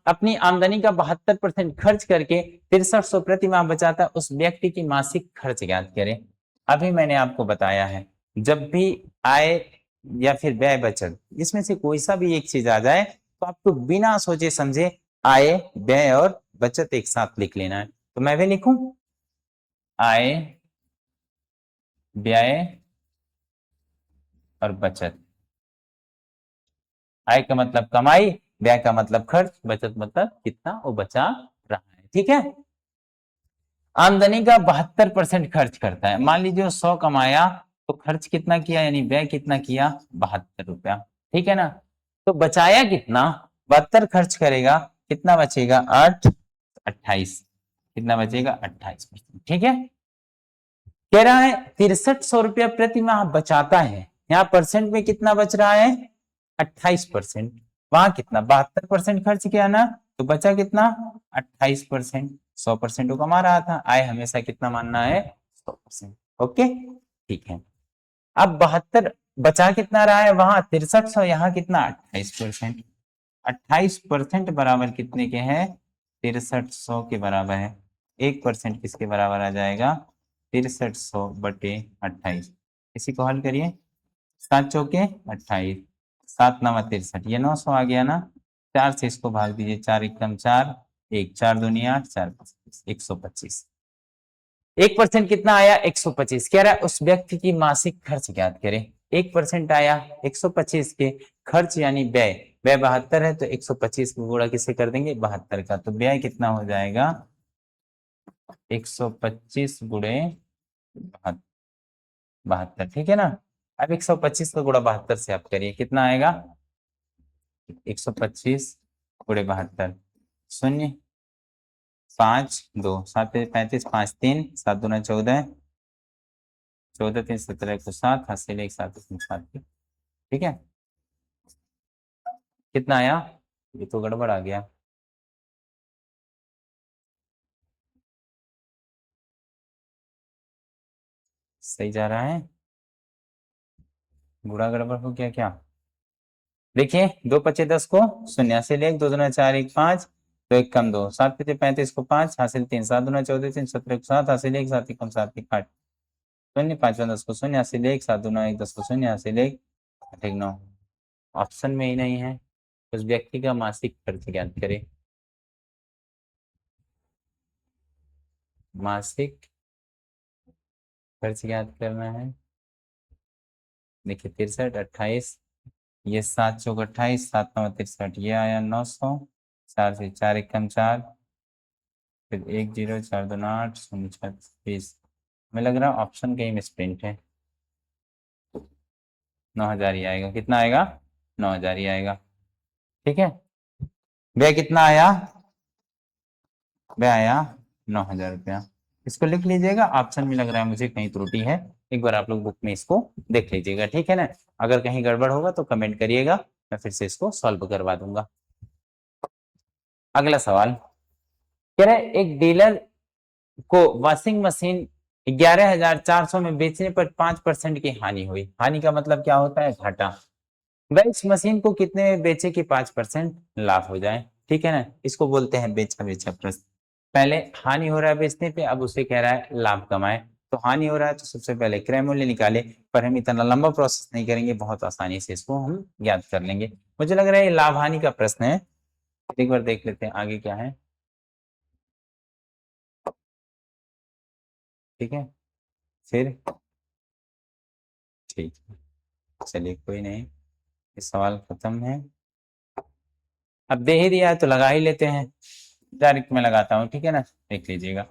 अपनी आमदनी का 72% खर्च करके 6300 प्रति माह बचाता है, उस व्यक्ति की मासिक खर्च ज्ञात करें। अभी मैंने आपको बताया है, जब भी आय या फिर व्यय बचत, इसमें से कोई सा भी एक चीज आ जाए तो आपको बिना सोचे समझे आय व्यय और बचत एक साथ लिख लेना है। तो मैं भी लिखूं आय व्यय और बचत। आय का मतलब कमाई, व्यय का मतलब खर्च, बचत मतलब कितना वो बचा रहा है, ठीक है। आमदनी का 72% खर्च करता है, मान लीजिए 100 कमाया तो खर्च कितना किया यानी व्यय कितना किया 72 रुपया। ठीक है ना। तो बचाया कितना 72 खर्च करेगा, कितना बचेगा 8 28, कितना बचेगा 28%। ठीक है। कह रहा है 6300 रुपया प्रति माह बचाता है, यहाँ परसेंट में कितना बच रहा है 28%। वहां कितना 72% खर्च किया ना, तो बचा कितना 28%। 100% वो कमा रहा था, आय हमेशा कितना मानना है 100%। ओके ठीक है। अब 72 बचा कितना रहा है वहां 6300, यहाँ कितना 28%। 28% बराबर कितने के हैं 6300 के बराबर है। 1% किसके बराबर आ जाएगा 6300/28। इसी को हल करिए, 7 चौके 28, 7 9 63, ये 900 आ गया ना। 4 से इसको भाग दीजिए, 4 एकम 4, 1 4 दूनी 8, 4 125। 1% कितना आया 125। कह रहा है उस व्यक्ति की मासिक खर्च ज्ञात करें। 1% आया 125 के खर्च यानी व्यय, व्यय 72 है तो 125 को गुणा किससे कर देंगे 72 का, तो व्यय कितना हो जाएगा 125 गुणे 72। ठीक है ना। अब 125 का गुणा 72 से आप करिए, कितना आएगा 125 गुणे 72, 0 5 2 7 35 5 3 7 दूना 14, 14 3 17 1 7, हासिल 1 7 3 7। ठीक है। कितना आया, ये तो गड़बड़ आ गया। सही जा रहा है, बुरा गड़बड़ हो गया क्या। देखिए 2 5 10 को 0, हासिल 1 2 दूना 4 1 5, तो 1 कम 2 7 5 35 को 5, हासिल 3 7 दूना 14 3 17 को 7, हासिल 1 7 कम 7 1 8, 0 5 10 को 0, हासिल 1 7 दूना 1 10 को 0, हासिल 1 8 1 9। ऑप्शन में ही नहीं है। उस व्यक्ति का मासिक खर्च ज्ञात करें। मासिक खर्च ज्ञात करना है। देखिए 63 28, ये 7 चौक 28, 7 9 63, ये आया 900, 4 से 4 एकम 4, फिर 1 0 4 2 8 0 6 20। हमें लग रहा है ऑप्शन कहीं मिसप्रिंट है। 9000 ही आएगा, कितना आएगा 9000 ही आएगा। ठीक है। व्यय कितना आया, व्यय आया 9000 रुपया। इसको लिख लीजिएगा, ऑप्शन में लग रहा है मुझे कहीं त्रुटि है। एक बार आप लोग बुक में इसको देख लीजिएगा। ठीक है ना। अगर कहीं गड़बड़ होगा तो कमेंट करिएगा, मैं फिर से इसको सॉल्व करवा दूंगा। अगला सवाल कह रहे एक डीलर को वॉशिंग मशीन 11,400 में बेचने पर 5% की हानि हुई। हानि का मतलब क्या होता है घाटा। वह इस मशीन को कितने में बेचे कि 5% लाभ हो जाए। ठीक है ना। इसको बोलते हैं बेचा बेचा प्रश्न। पहले हानि हो रहा है बेचने पे, अब उसे कह रहा है लाभ कमाए। तो हानि हो रहा है तो सबसे पहले क्रय मूल्य निकाले, पर हम इतना लंबा प्रोसेस नहीं करेंगे, बहुत आसानी से इसको हम ज्ञात कर लेंगे। मुझे लग रहा है ये लाभ हानि का प्रश्न है। एक बार देख लेते हैं आगे क्या है। ठीक है फिर, ठीक है चलिए कोई नहीं, इस सवाल खत्म है। अब दे ही दिया है तो लगा ही लेते हैं, डायरेक्ट में लगाता हूं। ठीक है ना। देख लीजिएगा,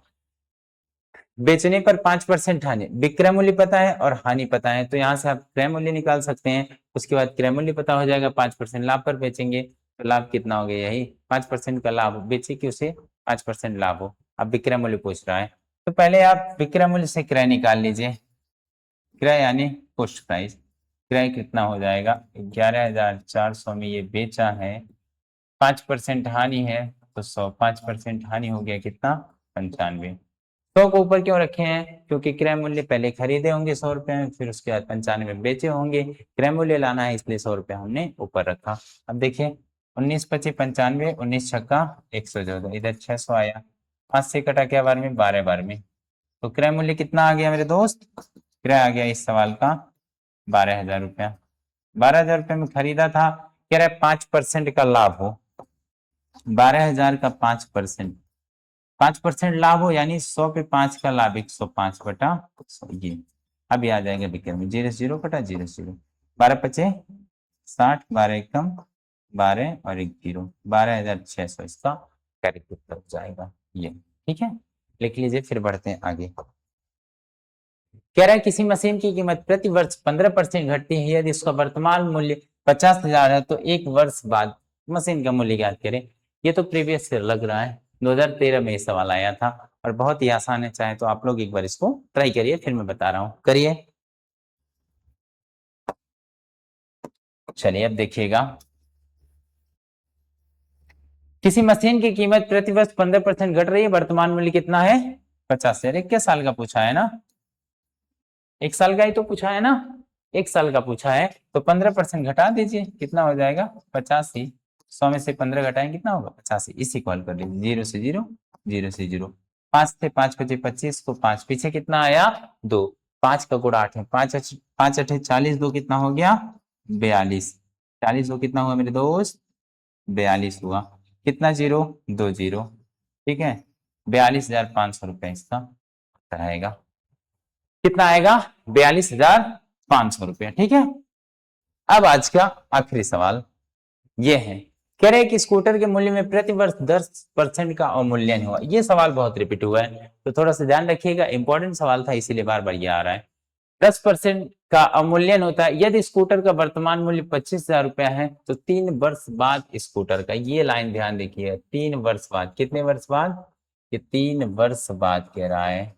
बेचने पर 5% हानि, विक्रय मूल्य पता है और हानि पता है, तो यहाँ से आप क्रय मूल्य निकाल सकते हैं। उसके बाद क्रय मूल्य पता हो जाएगा, 5% लाभ पर बेचेंगे तो लाभ कितना हो गया यही 5% का लाभ, बेचे कि उसे 5% लाभ हो। अब विक्रय मूल्य पूछ रहा है, तो पहले आप विक्रय मूल्य से क्रय निकाल लीजिए। क्रय यानी पुस्ट प्राइस, क्रय कितना हो जाएगा 11,400 में ये बेचा है, 5% हानि है तो 100, 5% हानि हो गया कितना 95। 100 को ऊपर क्यों रखे हैं, क्योंकि क्रय मूल्य पहले खरीदे होंगे 100 रुपए में, फिर उसके बाद 95 बेचे होंगे, क्रय मूल्य लाना है इसलिए 100 रुपए हमने ऊपर रखा। अब देखिए 19 25 95, 19 छक्का 114, इधर 600 आया, 5 से कटा क्या बार में 12 बार में, तो क्रय मूल्य कितना आ गया मेरे दोस्त, क्रय आ गया इस सवाल का 12,000 रुपया। 12,000 रुपये में खरीदा था, कह रहा है 5% का लाभ हो, 12,000 का 5%, 5% लाभ हो यानी 100 पे 5 का लाभ 105/100 ये। अभी आ जाएगा विक्रय में 0 0 कटा 0 0, 12 पचे 60, 12 एकम 12 और 1 0, 12,600 इसका करेक्ट उत्तर हो जाएगा ये। ठीक है लिख लीजिए, फिर बढ़ते हैं आगे। कह रहा है किसी मशीन की कीमत प्रति वर्ष 15% घटती है, यदि इसका वर्तमान मूल्य 50,000 है तो एक वर्ष बाद मशीन का मूल्य ज्ञात करें। ये तो प्रीवियस ईयर लग रहा है, 2013 में ये सवाल आया था और बहुत ही आसान है। चाहे तो आप लोग एक बार इसको ट्राई करिए, फिर मैं बता रहा हूं, करिए। चलिए अब देखिएगा, किसी मशीन की कीमत प्रति वर्ष 15% घट रही है, वर्तमान मूल्य कितना है 50,000। एक क्या साल का पूछा है ना, एक साल का ही तो पूछा है ना, एक साल का पूछा है तो 15% घटा दीजिए, कितना हो जाएगा 85। 100 में से 15 घटाएं कितना होगा 85, इसी कॉल कर लीजिए, 0 से 0, 0 से 0। 5 थे, 5 बचे 25 को 5 पीछे कितना आया 2, 5 का गुणा 8 है, 5 8 40, 2 कितना हो गया 42, 40 दो कितना हुआ मेरे दोस्त 42 हुआ, कितना जीरो 2 जीरो, ठीक है। 42,500 रुपए इसका रहेगा, कितना आएगा 42,500 रुपया, ठीक है। अब आज का आखिरी सवाल ये है, कह रहे हैं कि स्कूटर के मूल्य में प्रति वर्ष 10% का अवमूल्यन हुआ। ये सवाल बहुत रिपीट हुआ है तो थोड़ा सा ध्यान रखिएगा, इंपॉर्टेंट सवाल था इसीलिए बार बार ये आ रहा है। 10% का अवमूल्यन होता है यदि स्कूटर का वर्तमान मूल्य 25,000 रुपया है तो 3 वर्ष बाद स्कूटर का, ये लाइन ध्यान देखिए, 3 वर्ष बाद, कितने वर्ष बाद, ये 3 वर्ष बाद कह रहा है,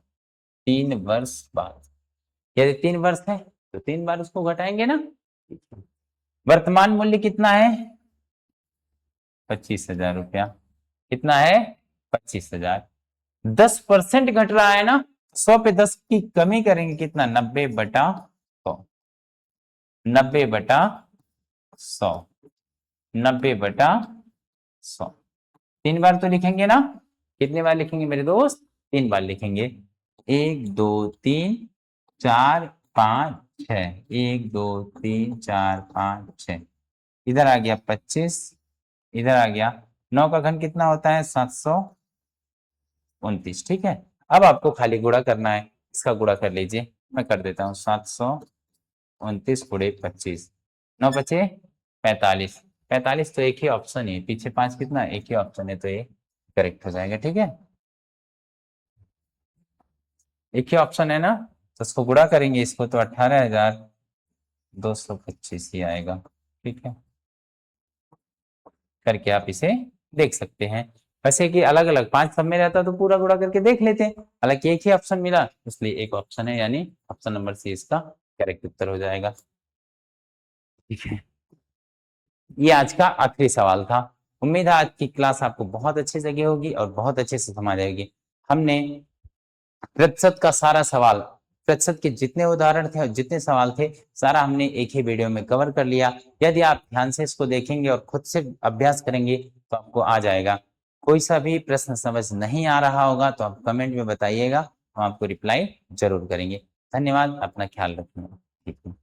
3 वर्ष बाद। यदि 3 वर्ष है तो 3 बार उसको घटाएंगे ना। वर्तमान मूल्य कितना है 25,000 रुपया, कितना है 25,000। 10% घट रहा है ना, 100 पे 10 की कमी करेंगे कितना 90/100, 90/100, 90/100। 3 बार तो लिखेंगे ना, कितने बार लिखेंगे मेरे दोस्त 3 बार लिखेंगे, 1 2 3 4 5 6, 1 2 3 4 5 6, इधर आ गया 25, इधर आ गया 9 का घन कितना होता है 729, ठीक है। अब आपको खाली गुणा करना है, इसका गुणा कर लीजिए, मैं कर देता हूँ 729 गुणे 25, 9 बचे 45, 45 तो एक ही ऑप्शन है, पीछे 5 कितना एक ही ऑप्शन है तो ये करेक्ट हो जाएगा, ठीक है। एक ही ऑप्शन है ना, तो इसको गुणा करेंगे इसको तो 18,225 ही आएगा, ठीक है। करके आप इसे देख सकते हैं। वैसे कि अलग अलग 5 सब में रहता तो पूरा गुणा करके देख लेते हैं, हालांकि एक ही ऑप्शन मिला इसलिए एक ऑप्शन है, यानी ऑप्शन नंबर सी इसका करेक्ट उत्तर हो जाएगा, ठीक है। ये आज का आखिरी सवाल था। उम्मीद है आज की क्लास आपको बहुत अच्छी लगी होगी और बहुत अच्छे से समझ आएगी। हमने प्रतिशत का सारा सवाल, प्रतिशत के जितने उदाहरण थे और जितने सवाल थे सारा हमने एक ही वीडियो में कवर कर लिया। यदि आप ध्यान से इसको देखेंगे और खुद से अभ्यास करेंगे तो आपको आ जाएगा। कोई सा भी प्रश्न समझ नहीं आ रहा होगा तो आप कमेंट में बताइएगा, हम आपको रिप्लाई जरूर करेंगे। धन्यवाद, अपना ख्याल रखिएगा, ठीक है।